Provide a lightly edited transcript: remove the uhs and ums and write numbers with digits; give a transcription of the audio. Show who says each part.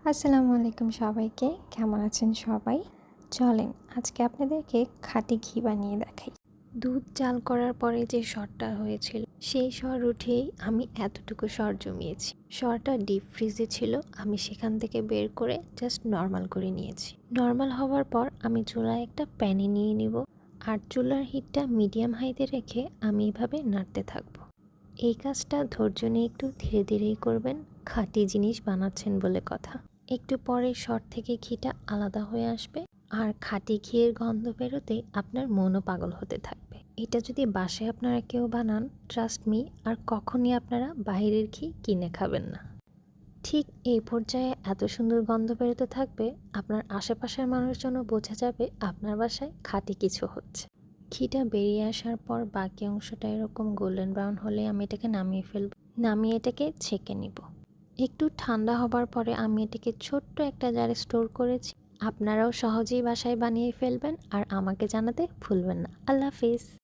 Speaker 1: আসসালামু আলাইকুম সবাইকে। কেমন আছেন সবাই? চলেন আজকে আপনাদেরকে খাঁটি ঘি বানিয়ে দেখাই। দুধ জাল করার পরে যে সরটা হয়েছিল সেই সর উঠেই আমি এতটুকু সর জমিয়েছি। সরটা ডিপ ফ্রিজে ছিল, আমি সেখান থেকে বের করে জাস্ট নর্মাল করে নিয়েছি। নর্মাল হওয়ার পর আমি চুলায় একটা প্যানে নিয়ে নিব, আর চুলার হিটটা মিডিয়াম হাইতে রেখে আমি এভাবে নাড়তে থাকবো। এই কাজটা ধৈর্য নিয়ে একটু ধীরে ধীরেই করবেন, খাঁটি জিনিস বানাচ্ছেন বলে কথা। একটু পরে সর থেকে ঘিটা আলাদা হয়ে আসবে, আর খাঁটি ঘিয়ের গন্ধ বেরোতেই আপনার মনও পাগল হতে থাকবে। এটা যদি বাসায় আপনারা কেউ বানান, ট্রাস্ট মি, আর কখনই আপনারা বাইরের ঘি কিনে খাবেন না। ঠিক এই পর্যায়ে এত সুন্দর গন্ধ বেরোতে থাকবে, আপনার আশেপাশের মানুষজনও বোঝা যাবে আপনার বাসায় খাঁটি কিছু হচ্ছে। ঘিটা বেরিয়ে আসার পর বাকি অংশটা এরকম গোল্ডেন ব্রাউন হলে আমি এটাকে নামিয়ে ফেলব। নামিয়ে এটাকে ছেঁকে নিব। একটু ঠান্ডা হবার পরে আমি এটাকে ছোট্ট একটা জারে স্টোর করেছি। আপনারাও সহজেই বাসায় বানিয়ে ফেলবেন, আর আমাকে জানাতে ভুলবেন না। আল্লাহ হাফিজ।